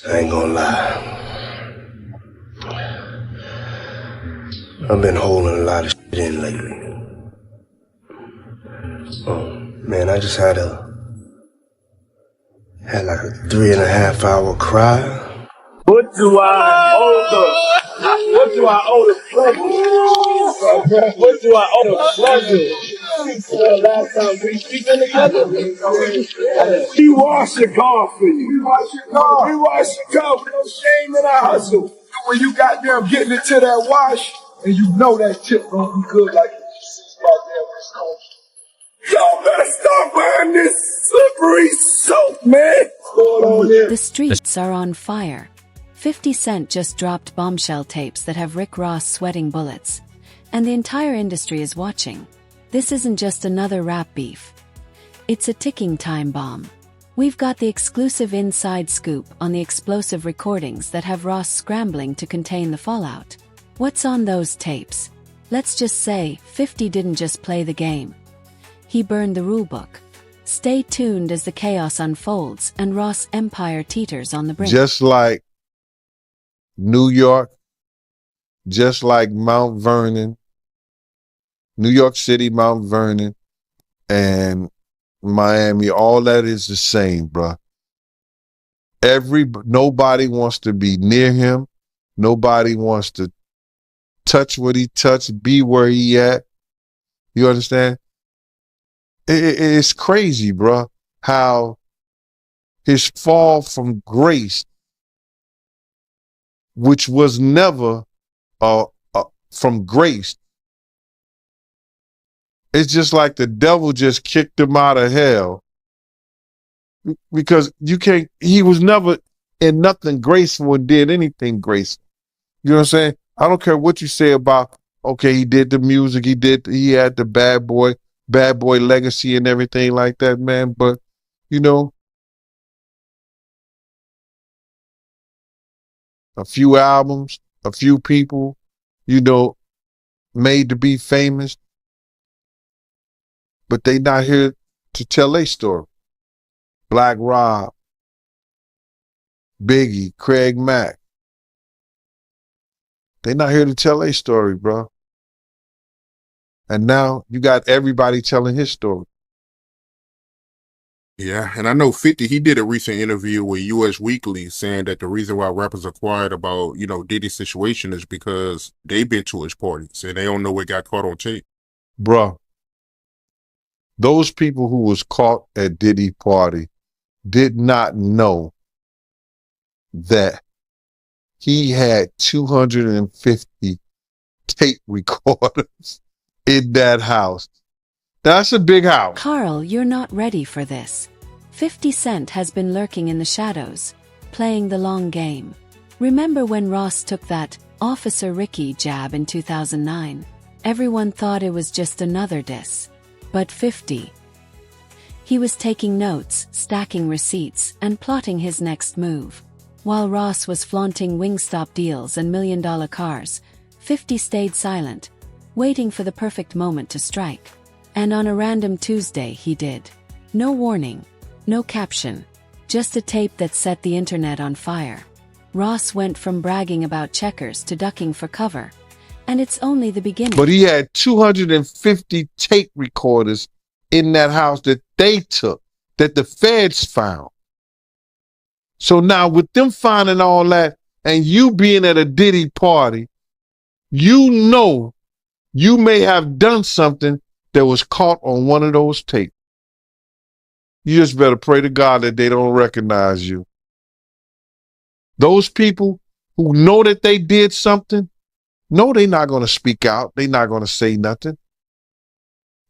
I ain't gonna lie. I've been holding a lot of shit in lately. Oh, man, I just had like a 3.5 hour cry. What do I owe the pleasure? What do I owe the pleasure? Last time we speaking together, we wash your car for you. We wash your car. We wash your car with no shame in our hustle. When you got them getting into that wash, and you know that tip gonna be good like this goddamn West Coast. Y'all better start buying this slippery soap, man. The streets are on fire. 50 Cent just dropped bombshell tapes that have Rick Ross sweating bullets. And the entire industry is watching. This isn't just another rap beef. It's a ticking time bomb. We've got the exclusive inside scoop on the explosive recordings that have Ross scrambling to contain the fallout. What's on those tapes? Let's just say 50 didn't just play the game. He burned the rulebook. Stay tuned as the chaos unfolds and Ross' empire teeters on the brink. Just like New York, just like Mount Vernon, New York City, Mount Vernon, and Miami, all that is the same, bruh. Nobody wants to be near him. Nobody wants to touch what he touched, be where he at. You understand? It's crazy, bruh, how his fall from grace, which was never from grace. It's just like the devil just kicked him out of hell, because he was never in nothing graceful and did anything graceful. You know what I'm saying? I don't care what you say about, okay, he did the music, he had the bad boy legacy and everything like that, man. But, you know, a few albums, a few people, you know, made to be famous, but they not here to tell their story. Black Rob, Biggie, Craig Mack. They not here to tell their story, bro. And now you got everybody telling his story. Yeah, and I know 50, he did a recent interview with US Weekly saying that the reason why rappers are quiet about, you know, Diddy's situation is because they've been to his parties and they don't know what got caught on tape. Bruh, those people who was caught at Diddy party did not know that he had 250 tape recorders in that house. That's a big house. Carl, you're not ready for this. 50 Cent has been lurking in the shadows, playing the long game. Remember when Ross took that Officer Ricky jab in 2009? Everyone thought it was just another diss. But 50. He was taking notes, stacking receipts, and plotting his next move. While Ross was flaunting Wingstop deals and million-dollar cars, 50 stayed silent, waiting for the perfect moment to strike. And on a random Tuesday he did. No warning, no caption, just a tape that set the internet on fire. Ross went from bragging about checkers to ducking for cover. And it's only the beginning. But he had 250 tape recorders in that house that they took, that the feds found. So now with them finding all that and you being at a Diddy party, you know you may have done something that was caught on one of those tapes. You just better pray to God that they don't recognize you. Those people who know that they did something, no, they're not going to speak out. They're not going to say nothing.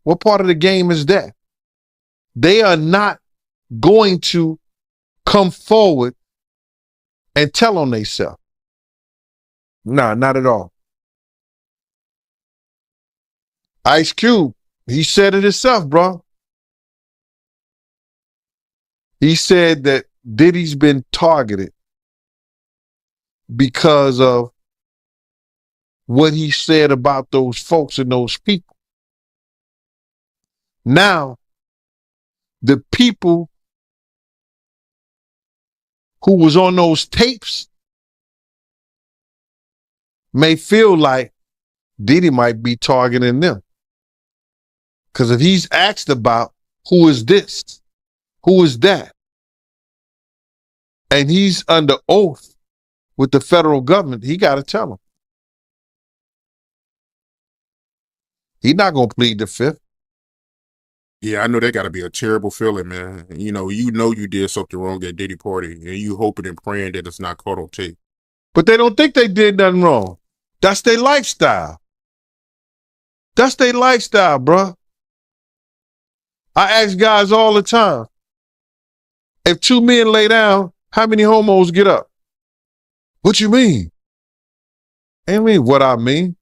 What part of the game is that? They are not going to come forward and tell on themselves. Nah, not at all. Ice Cube, he said it himself, bro. He said that Diddy's been targeted because of what he said about those folks and those people. Now, the people who was on those tapes may feel like Diddy might be targeting them. Because if he's asked about who is this, who is that, and he's under oath with the federal government, he got to tell them. He's not going to plead the fifth. Yeah, I know that got to be a terrible feeling, man. You know you did something wrong at Diddy party, and you hoping and praying that it's not caught on tape. But they don't think they did nothing wrong. That's their lifestyle. That's their lifestyle, bro. I ask guys all the time, if two men lay down, how many homos get up? What you mean? I mean what I mean.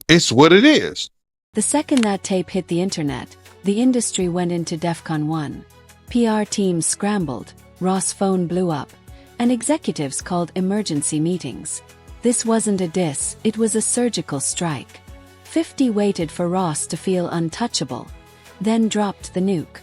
It's what it is. The second that tape hit the internet, the industry went into DEFCON 1. PR teams scrambled, Ross' phone blew up, and executives called emergency meetings. This wasn't a diss, it was a surgical strike. 50 waited for Ross to feel untouchable, then dropped the nuke.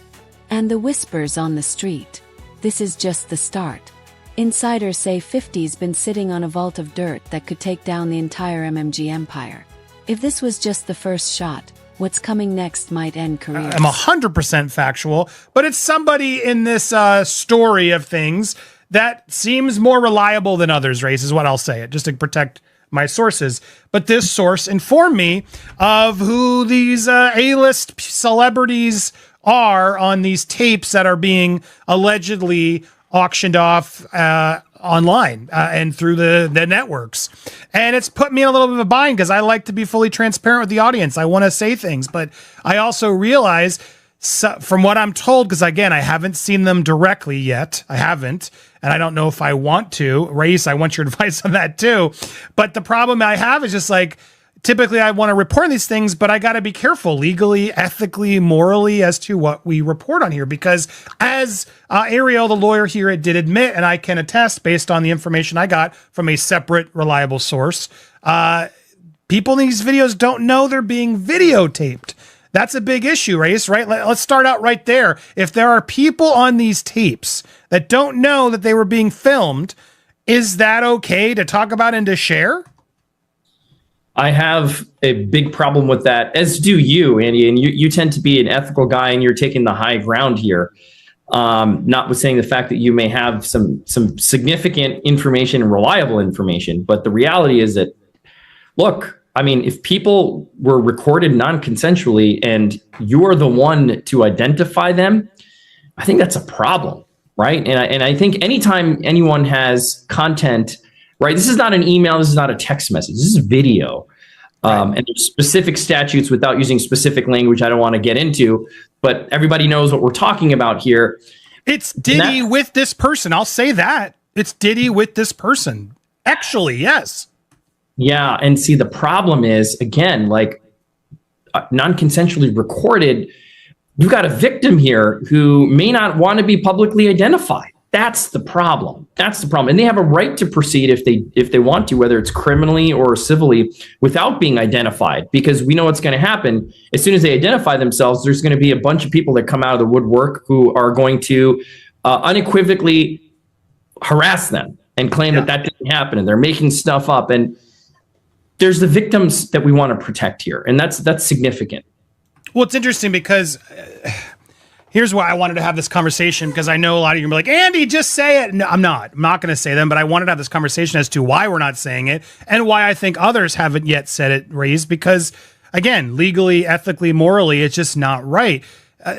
And the whispers on the street. This is just the start. Insiders say 50's been sitting on a vault of dirt that could take down the entire MMG empire. If this was just the first shot, what's coming next might end careers. I'm 100% factual, but it's somebody in this story of things that seems more reliable than others, Race, is what I'll say it, just to protect my sources. But this source informed me of who these A-list celebrities are on these tapes that are being allegedly auctioned off online and through the networks. And it's put me in a little bit of a bind because I like to be fully transparent with the audience. I want to say things, but I also realize from what I'm told, because again, I haven't seen them directly yet. I haven't, and I don't know if I want to. Race, I want your advice on that too. But the problem I have is just like, typically I want to report these things, but I got to be careful legally, ethically, morally as to what we report on here. Because as Ariel, the lawyer here, did admit, and I can attest based on the information I got from a separate, reliable source, people in these videos don't know they're being videotaped. That's a big issue, Race, right? Let's start out right there. If there are people on these tapes that don't know that they were being filmed, is that okay to talk about and to share? I have a big problem with that, as do you, Andy, and you tend to be an ethical guy and you're taking the high ground here. Notwithstanding the fact that you may have some significant information and reliable information, but the reality is that, look, I mean, if people were recorded non-consensually and you're the one to identify them, I think that's a problem, right? And I think anytime anyone has content, right, this is not an email, this is not a text message, this is video. And there's specific statutes without using specific language I don't want to get into, but everybody knows what we're talking about here. It's Diddy with this person. I'll say that. It's Diddy with this person. Actually, yes. Yeah, and see, the problem is, again, like non-consensually recorded, you've got a victim here who may not want to be publicly identified. That's the problem. That's the problem. And they have a right to proceed if they want to, whether it's criminally or civilly, without being identified, because we know what's going to happen. As soon as they identify themselves, there's going to be a bunch of people that come out of the woodwork who are going to unequivocally harass them and claim that didn't happen, and they're making stuff up. And there's the victims that we want to protect here, and that's significant. Well, it's interesting because here's why I wanted to have this conversation, because I know a lot of you are like, Andy, just say it. No, I'm not going to say them, but I wanted to have this conversation as to why we're not saying it and why I think others haven't yet said it, Raised, because, again, legally, ethically, morally, it's just not right.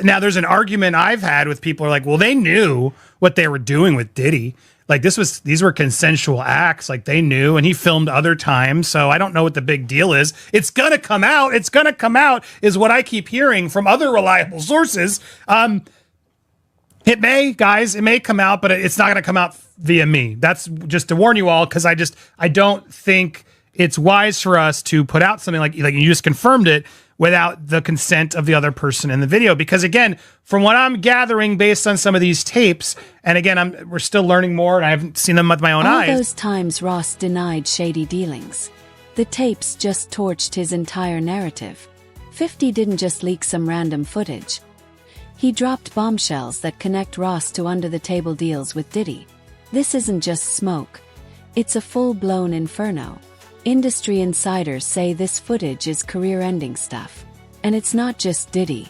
Now, there's an argument I've had with people who are like, well, they knew what they were doing with Diddy. Like these were consensual acts, like they knew, and he filmed other times. So I don't know what the big deal is. It's going to come out. It's going to come out is what I keep hearing from other reliable sources. It may come out, but it's not going to come out via me. That's just to warn you all, because I don't think it's wise for us to put out something like you just confirmed it without the consent of the other person in the video. Because again, from what I'm gathering based on some of these tapes, and again, we're still learning more and I haven't seen them with my own eyes. All those times Ross denied shady dealings. The tapes just torched his entire narrative. 50 didn't just leak some random footage. He dropped bombshells that connect Ross to under-the-table deals with Diddy. This isn't just smoke. It's a full-blown inferno. Industry insiders say this footage is career-ending stuff. And it's not just Diddy.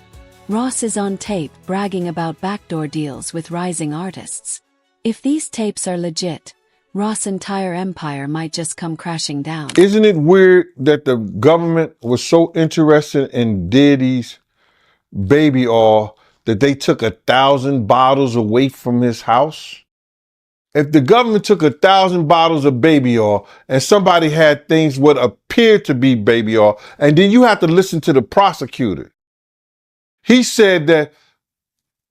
Ross is on tape bragging about backdoor deals with rising artists. If these tapes are legit, Ross' entire empire might just come crashing down. Isn't it weird that the government was so interested in Diddy's baby oil that they took 1,000 bottles away from his house? If the government took 1,000 bottles of baby oil and somebody had things what appeared to be baby oil, and then you have to listen to the prosecutor. He said that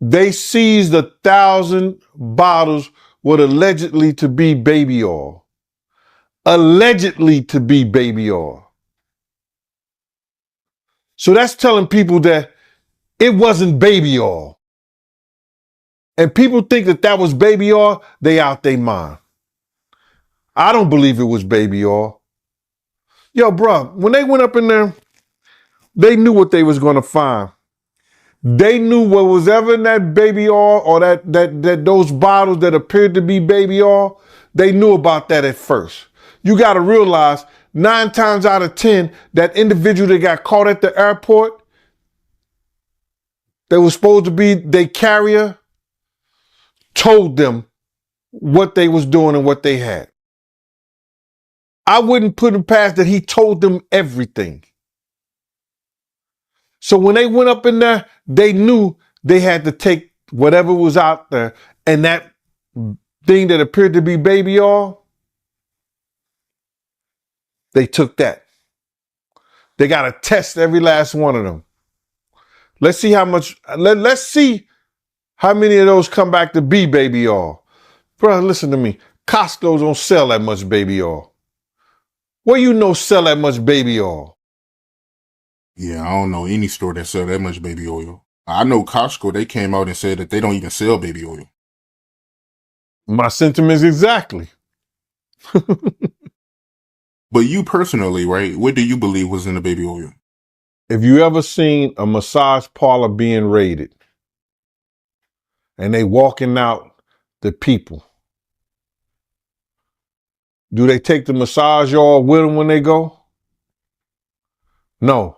they seized 1,000 bottles what allegedly to be baby oil. Allegedly to be baby oil. So that's telling people that it wasn't baby oil. And people think that that was baby oil, they out their mind. I don't believe it was baby oil. Yo, bro, when they went up in there, they knew what they was going to find. They knew what was ever in that baby oil or that those bottles that appeared to be baby oil, they knew about that at first. You got to realize 9 times out of 10, that individual that got caught at the airport, that was supposed to be their carrier, told them what they was doing and what they had. I wouldn't put him past that he told them everything. So when they went up in there, they knew they had to take whatever was out there, and that thing that appeared to be baby oil, they took that. They got to test every last one of them. Let's see how much, let's see how many of those come back to be baby oil. Bro, listen to me. Costco don't sell that much baby oil. Where you know sell that much baby oil? Yeah, I don't know any store that sell that much baby oil. I know Costco, they came out and said that they don't even sell baby oil. My sentiments exactly. But you personally, right, what do you believe was in the baby oil? If you ever seen a massage parlor being raided and they walking out the people, do they take the massage oil with them when they go? No.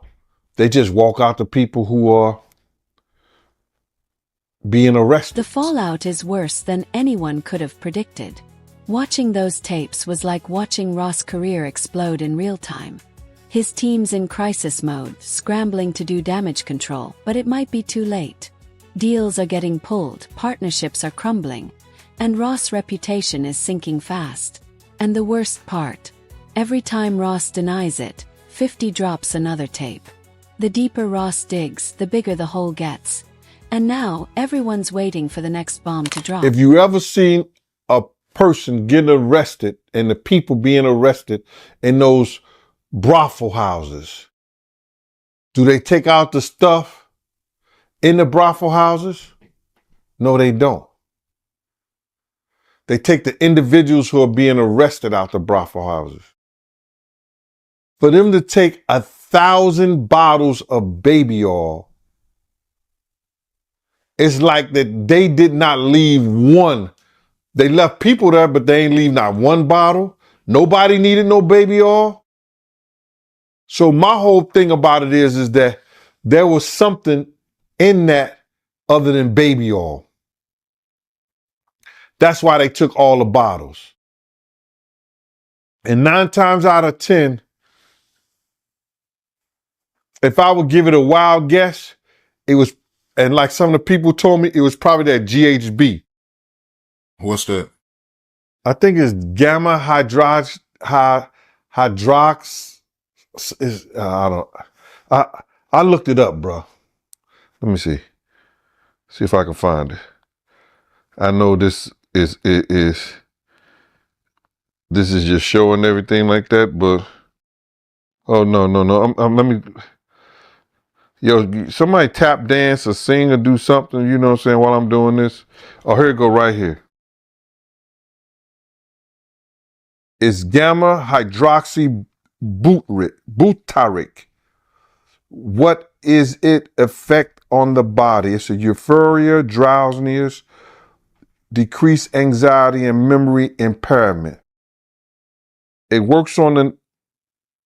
They just walk out the people who are being arrested. The fallout is worse than anyone could have predicted. Watching those tapes was like watching Ross' career explode in real time. His team's in crisis mode, scrambling to do damage control, but it might be too late. Deals are getting pulled, partnerships are crumbling, and Ross' reputation is sinking fast. And the worst part, every time Ross denies it, 50 drops another tape. The deeper Ross digs, the bigger the hole gets. And now, everyone's waiting for the next bomb to drop. If you ever seen a person getting arrested and the people being arrested in those brothel houses, do they take out the stuff in the brothel houses? No, they don't. They take the individuals who are being arrested out the brothel houses. For them to take 1,000 bottles of baby oil, it's like that they did not leave one. They left people there, but they ain't leave not one bottle. Nobody needed no baby oil. So my whole thing about it is that there was something in that other than baby oil. That's why they took all the bottles. And 9 times out of 10, if I would give it a wild guess, it was, and like some of the people told me, it was probably that GHB. What's that? I think it's gamma hydrox. I looked it up, bro. Let me see. See if I can find it. I know this is just showing everything like that, but oh no. Let me. Yo, somebody tap dance or sing or do something, you know what I'm saying, while I'm doing this. Oh, here it go right here. It's gamma hydroxy butyric. What is it effect on the body. It's a euphoria, drowsiness, decreased anxiety, and memory impairment. It works on the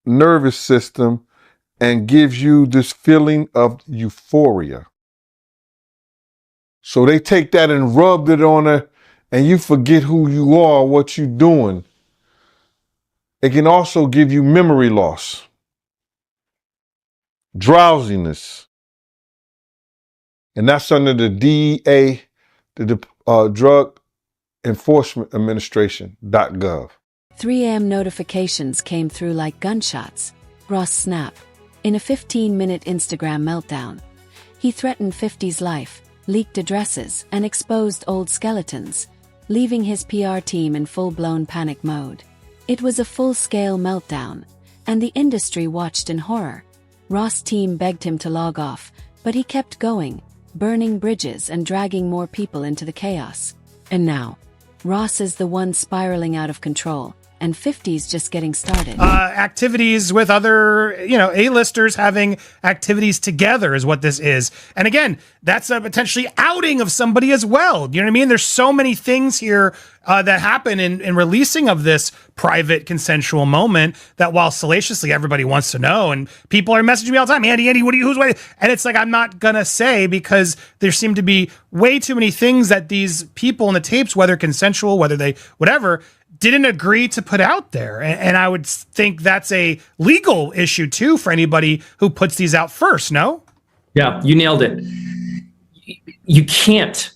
nervous system and gives you this feeling of euphoria. So they take that and rubbed it on her, and you forget who you are, what you're doing. It can also give you memory loss, drowsiness, and that's under the DEA, the Drug Enforcement Administration.gov. 3 a.m. notifications came through like gunshots. Ross snap. In a 15-minute Instagram meltdown, he threatened 50's life, leaked addresses, and exposed old skeletons, leaving his PR team in full-blown panic mode. It was a full-scale meltdown, and the industry watched in horror. Ross' team begged him to log off, but he kept going, burning bridges and dragging more people into the chaos. And now, Ross is the one spiraling out of control, and 50's just getting started. Activities with other, A-listers having activities together is what this is. And again, that's a potentially outing of somebody as well. You know what I mean? There's so many things here that happen in releasing of this private consensual moment that while salaciously everybody wants to know, and people are messaging me all the time, Andy, who's waiting? And it's like, I'm not gonna say, because there seem to be way too many things that these people in the tapes, whether consensual, whether they, whatever, didn't agree to put out there. And I would think that's a legal issue too for anybody who puts these out first, no? Yeah, you nailed it. You can't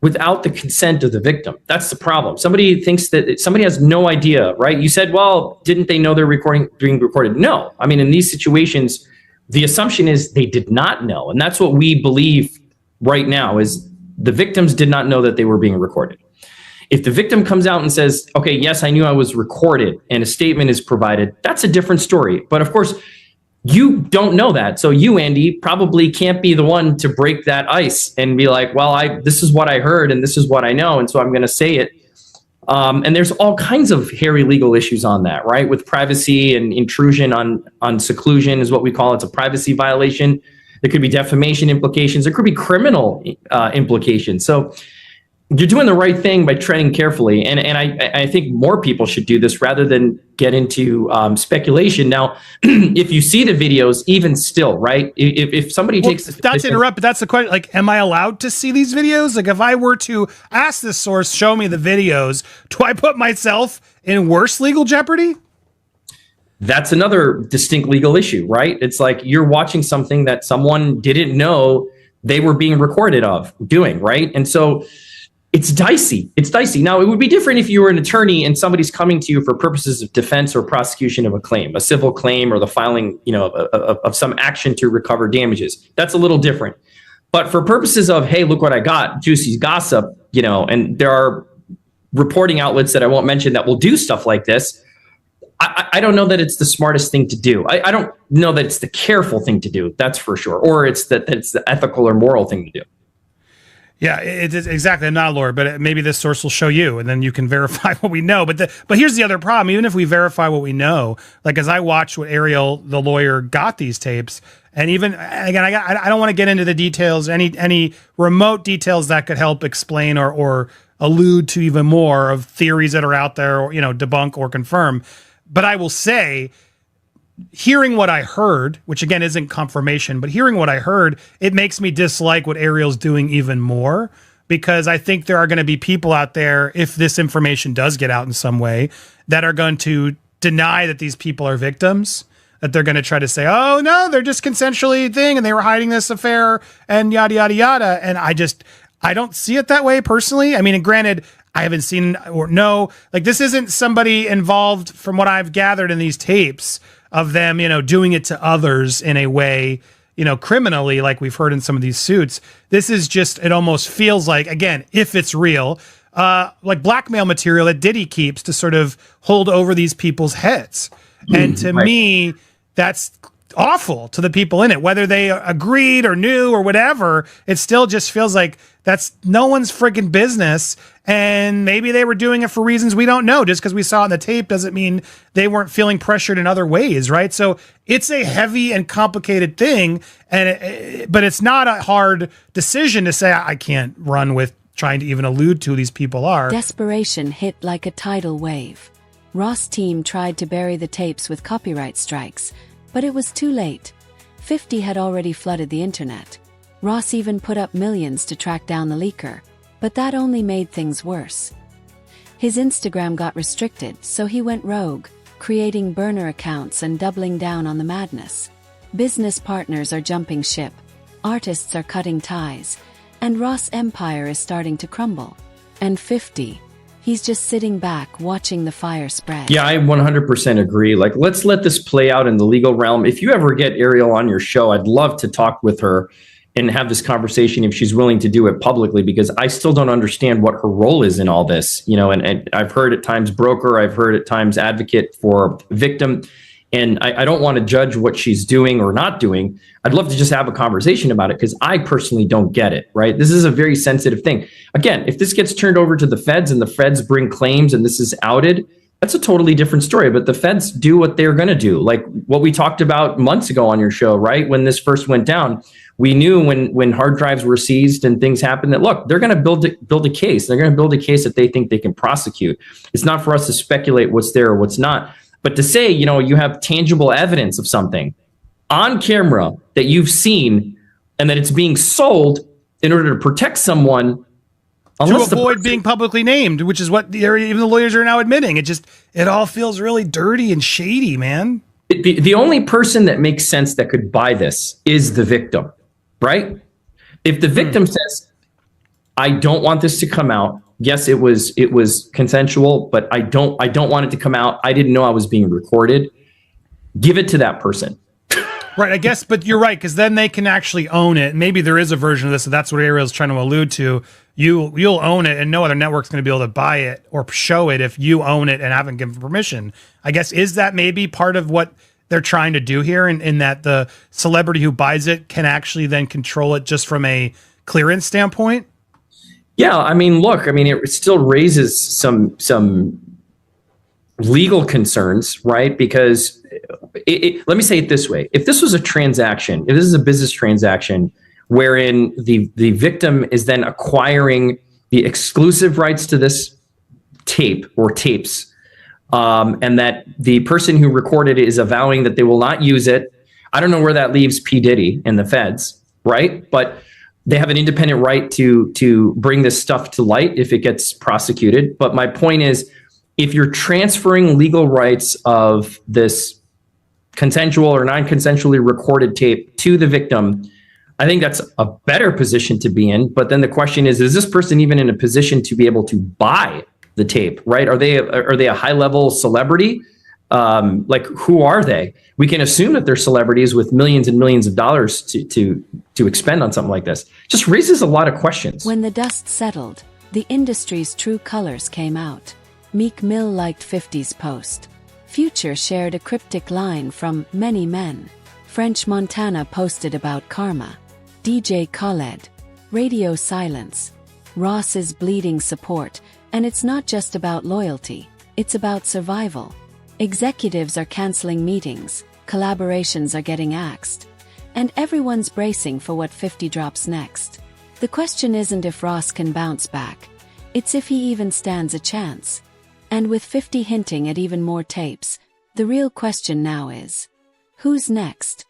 without the consent of the victim. That's the problem. Somebody thinks that somebody has no idea, right? You said, well, didn't they know they're being recorded? No. I mean, in these situations, the assumption is they did not know. And that's what we believe right now is the victims did not know that they were being recorded. If the victim comes out and says, okay, yes, I knew I was recorded, and a statement is provided, that's a different story. But of course, you don't know that. So you, Andy, probably can't be the one to break that ice and be like, well, this is what I heard and this is what I know, and so I'm going to say it. And there's all kinds of hairy legal issues on that, right? With privacy and intrusion on seclusion is what we call it. It's a privacy violation. There could be defamation implications. There could be criminal implications. So you're doing the right thing by treading carefully. And I think more people should do this rather than get into speculation. Now, if you see the videos, even still, right? If somebody takes the not to interrupt, but that's the question. Like, am I allowed to see these videos? Like, if I were to ask this source, show me the videos, do I put myself in worse legal jeopardy? That's another distinct legal issue, right? It's like you're watching something that someone didn't know they were being recorded of doing, right? And so it's dicey. It's dicey. Now, it would be different if you were an attorney and somebody's coming to you for purposes of defense or prosecution of a claim, a civil claim, or the filing, of some action to recover damages. That's a little different. But for purposes of, hey, look what I got, juicy gossip, and there are reporting outlets that I won't mention that will do stuff like this. I don't know that it's the smartest thing to do. I don't know that it's the careful thing to do. That's for sure. Or it's the ethical or moral thing to do. Yeah, it is exactly. I'm not a lawyer, but maybe this source will show you, and then you can verify what we know. But here's the other problem. Even if we verify what we know, like as I watched what Ariel, the lawyer, got these tapes, and even again, I don't want to get into the details, any remote details that could help explain or allude to even more of theories that are out there, or debunk or confirm. But I will say, hearing what I heard, which again isn't confirmation, but hearing what I heard, it makes me dislike what Ariel's doing even more, because I think there are going to be people out there, if this information does get out in some way, that are going to deny that these people are victims, that they're going to try to say, oh no, they're just consensually thing and they were hiding this affair and yada, yada, yada. And I don't see it that way personally. I mean, and granted, I haven't seen or know, like this isn't somebody involved from what I've gathered in these tapes of them, doing it to others in a way, criminally, like we've heard in some of these suits. This is just, it almost feels like, again, if it's real, like blackmail material that Diddy keeps to sort of hold over these people's heads. And to me, that's awful to the people in it, whether they agreed or knew or whatever. It still just feels like that's no one's freaking business. And maybe they were doing it for reasons we don't know. Just because we saw it in the tape doesn't mean they weren't feeling pressured in other ways, right? So it's a heavy and complicated thing, but it's not a hard decision to say I can't run with trying to even allude to who these people are. Desperation hit like a tidal wave. Ross' team tried to bury the tapes with copyright strikes, but it was too late. 50 had already flooded the internet. Ross even put up millions to track down the leaker, but that only made things worse. His Instagram got restricted, so he went rogue, creating burner accounts and doubling down on the madness. Business partners are jumping ship, artists are cutting ties, and Ross' empire is starting to crumble. And 50, he's just sitting back watching the fire spread. Yeah, I 100% agree. Like, let's let this play out in the legal realm. If you ever get Ariel on your show, I'd love to talk with her and have this conversation if she's willing to do it publicly, because I still don't understand what her role is in all this. You know, and I've heard at times broker, I've heard at times advocate for victim. And I don't want to judge what she's doing or not doing. I'd love to just have a conversation about it, because I personally don't get it, right? This is a very sensitive thing. Again, if this gets turned over to the feds and the feds bring claims and this is outed, that's a totally different story. But the feds do what they're going to do. Like what we talked about months ago on your show, right? When this first went down, we knew when hard drives were seized and things happened that, look, they're going to build a case. They're going to build a case that they think they can prosecute. It's not for us to speculate what's there or what's not. But to say, you know, you have tangible evidence of something on camera that you've seen and that it's being sold in order to protect someone, to avoid being publicly named, which is what even the lawyers are now admitting. It all feels really dirty and shady, man. The only person that makes sense that could buy this is the victim, right? If the victim says, I don't want this to come out. Yes, it was consensual, but I don't want it to come out. I didn't know I was being recorded. Give it to that person. Right, I guess, but you're right, because then they can actually own it. Maybe there is a version of this, so that's what Ariel's trying to allude to. You'll own it, and no other network's going to be able to buy it or show it if you own it and haven't given permission. I guess, is that maybe part of what they're trying to do here, in that the celebrity who buys it can actually then control it just from a clearance standpoint? Yeah, I mean, look, it still raises some legal concerns, right? Because let me say it this way. If this was a transaction, if this is a business transaction wherein the victim is then acquiring the exclusive rights to this tape or tapes, and that the person who recorded it is avowing that they will not use it, I don't know where that leaves P. Diddy and the feds, right? But they have an independent right to bring this stuff to light if it gets prosecuted. But my point is, if you're transferring legal rights of this consensual or non-consensually recorded tape to the victim, I think that's a better position to be in. But then the question is this person even in a position to be able to buy the tape, right? Are they a high-level celebrity? Like, who are they? We can assume that they're celebrities with millions and millions of dollars to expend on something like this. Just raises a lot of questions. When the dust settled, the industry's true colors came out. Meek Mill liked 50's post. Future shared a cryptic line from Many Men. French Montana posted about karma. DJ Khaled. Radio silence. Ross is bleeding support, and it's not just about loyalty, it's about survival. Executives are canceling meetings, collaborations are getting axed, and everyone's bracing for what 50 drops next. The question isn't if Ross can bounce back, it's if he even stands a chance. And with 50 hinting at even more tapes, the real question now is, who's next?